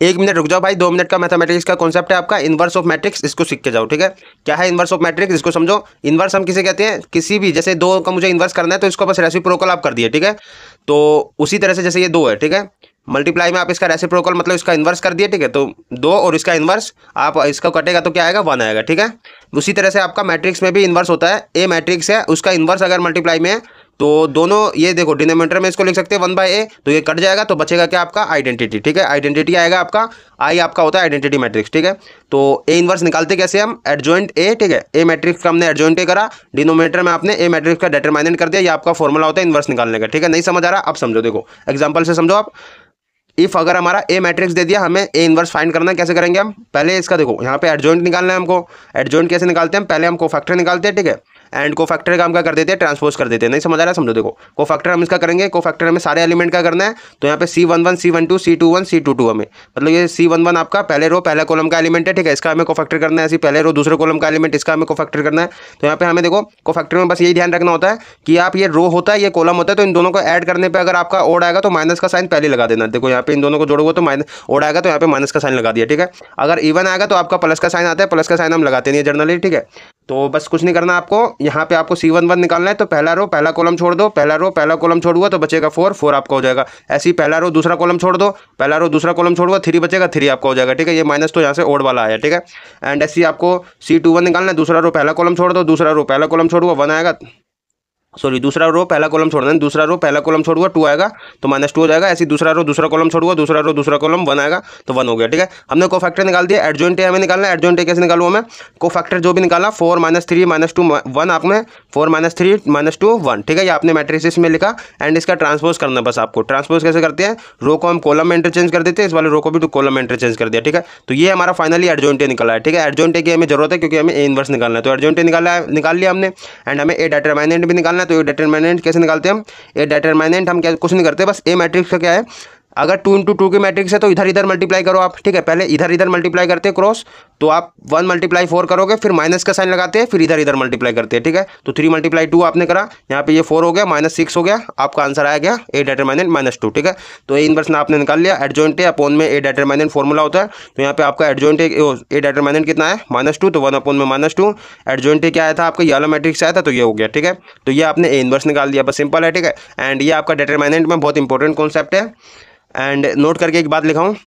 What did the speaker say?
1 minute रुक जाओ भाई, 2 मिनट का मैथमेटिक्स का कॉन्सेप्ट है आपका इनवर्स ऑफ मैट्रिक्स, इसको सीख के जाओ, ठीक है। क्या है इनवर्स ऑफ मैट्रिक्स, इसको समझो। इनवर्स हम किसे कहते हैं, किसी भी, जैसे 2 का मुझे इनवर्स करना है तो इसको बस रेसिप्रोकल आप कर दिए, ठीक है। तो उसी तरह से जैसे ये 2 है, ठीक है, मल्टीप्लाई में आप इसका रेसिप्रोकल मतलब इसका इन्वर्स कर दिए, ठीक है। तो 2 और इसका इन्वर्स आप इसका कटेगा तो क्या आएगा, 1 आएगा, ठीक है। उसी तरह से आपका मैट्रिक्स में भी इन्वर्स होता है। ए मैट्रिक्स है, उसका इन्वर्स अगर मल्टीप्लाई में है तो दोनों, ये देखो डिनोमिनेटर में इसको लिख सकते हैं 1/a, तो ये कट जाएगा तो बचेगा क्या आपका आइडेंटिटी, ठीक है। आइडेंटिटी आएगा आपका, आई आपका होता है आइडेंटिटी मैट्रिक्स, ठीक है। तो ए इन्वर्स निकालते कैसे हम, एडजॉइंट ए, ठीक है। ए मैट्रिक्स का हमने एडजॉइंट ए करा, डिनोमिनेटर में आपने ए मैट्रिक्स का डिटरमिनेंट कर दिया, ये आपका फॉर्मूला होता है इन्वर्स निकालने का, ठीक है। नहीं समझ आ रहा, अब समझो, देखो एग्जाम्पल से समझो आप। इफ अगर हमारा ए मैट्रिक्स दे दिया, हमें ए इनवर्स फाइंड करना है, कैसे करेंगे हम, पहले इसका देखो यहाँ पे एडजॉइंट निकालना है हमको। एडजॉइंट कैसे निकालते हैं, पहले हम कोफैक्टर निकालते हैं, ठीक है। एंड कोफैक्टर का हम क्या कर देते हैं, ट्रांसपोज कर देते हैं। नहीं समझ आ रहा है, समझो, देखो कोफैक्टर हम इसका करेंगे, कोफैक्टर में सारे एलिमेंट का करना है, तो यहाँ पे C11 C12 C21 C22 हमें, मतलब ये C11 आपका पहले रो पहला कॉलम का एलिमेंट है, ठीक है, इसका हमें कोफैक्टर करना है। ऐसी पहले रो दूसरे कॉलम का एलिमेंट, इसका हमें कोफैक्टर करना है। तो यहाँ पे हमें देखो कोफैक्टर में बस यही ध्यान रखना होता है कि आप ये रो होता है, ये कॉलम होता है, तो इन दोनों को ऐड करने पर अगर आपका ओड आएगा तो माइनस का साइन पहले लगा देना। देखो यहाँ पे इन दोनों को जोड़ोगे तो माइनस ओड आएगा, तो यहाँ पे माइनस का साइन लगा दिया, ठीक है। अगर इवन आएगा तो आपका प्लस का साइन आता है, प्लस का साइन हम लगाते नहीं जनरली, ठीक है। तो बस कुछ नहीं करना आपको, यहाँ पे आपको C11 निकालना है, तो पहला रो पहला कॉलम छोड़ दो, पहला रो पहला कॉलम छोड़ूंगा तो बचेगा 4 आपका हो जाएगा। ऐसे ही पहला रो दूसरा कॉलम छोड़ दो, पहला रो दूसरा कॉलम छोड़ूंगा 3 बचेगा, 3 आपका हो जाएगा, ठीक है। ये माइनस तो यहाँ से ओड वाला आया, ठीक है। एंड ऐसे ही आपको C21 निकालना है, दूसरा रो पहला कॉलम छोड़ दो, दूसरा रो पहला कॉलम छोड़ूंगा 1 आएगा, सॉरी दूसरा रो पहला कॉलम छोड़ना है, दूसरा रो पहला कॉलम छोड़ूंगा 2 आएगा, तो -2 हो जाएगा। ऐसे दूसरा रो दूसरा कॉलम छोड़ूंगा, दूसरा रो दूसरा कॉलम 1 आएगा, तो 1 हो गया, ठीक है। हमने कोफैक्टर निकाल दिया। एडजॉइंट ए हमें निकालना है, एडजॉइंट ए कैसे निकालूँ हमें, कोफैक्टर जो भी निकाला 4 - 3 - 2 1, आपने 4 - 3 - 2 1, ठीक है। ये आपने मैट्रिसेस में लिखा एंड इसका ट्रांसपोज करना है बस आपको। ट्रांसपोज कैसे करते हैं, रो को हम कॉलम में इंटरचेंज कर देते हैं, इस वाले रो को भी तो कॉलम में इंटरचेंज कर दिया, ठीक है। तो ये हमारा फाइनली एडजॉइंट ए निकला है, ठीक है। एडजॉइंट ए की हमें जरूरत है क्योंकि हमें ए इनवर्स निकालना है, तो एडजॉइंट ए निकाल लिया हमने। एंड हमें ए डिटरमिनेंट भी निकालना है, तो ये डिटरमिनेंट कैसे निकालते हैं हम, ये डिटरमिनेंट हम क्या कुछ नहीं करते, बस ए मैट्रिक्स का क्या है, अगर 2 × 2 की मैट्रिक्स है तो इधर इधर मल्टीप्लाई करो आप, ठीक है। पहले इधर इधर मल्टीप्लाई करते हैं क्रॉस, तो आप 1 × 4 करोगे, फिर माइनस का साइन लगाते हैं, फिर इधर इधर मल्टीप्लाई करते हैं, ठीक है। तो 3 × 2 आपने करा, यहाँ पे ये 4 हो गया, -6 हो गया, आपका आंसर आया गया ए डिटरमिनेंट -2, ठीक है। तो ए इनवर्स आपने निकाल लिया। एडजॉइंट ए अपॉन में ए डिटरमिनेंट फॉर्मूला होता है, तो यहाँ पे आपका एडजॉइंट ए डिटरमिनेंट कितना है, -2, तो 1 अपॉन में -2। एडजॉइंट ए क्या आया था आपका, ये वाला मैट्रिक्स आया था, तो ये हो गया, ठीक है। तो ये आपने ए इनवर्स निकाल दिया, बस सिंपल है, ठीक है। एंड ये आपका डिटरमिनेंट में बहुत इंपॉर्टेंट कॉन्सेप्ट है। एंड नोट करके एक बात लिखाऊं,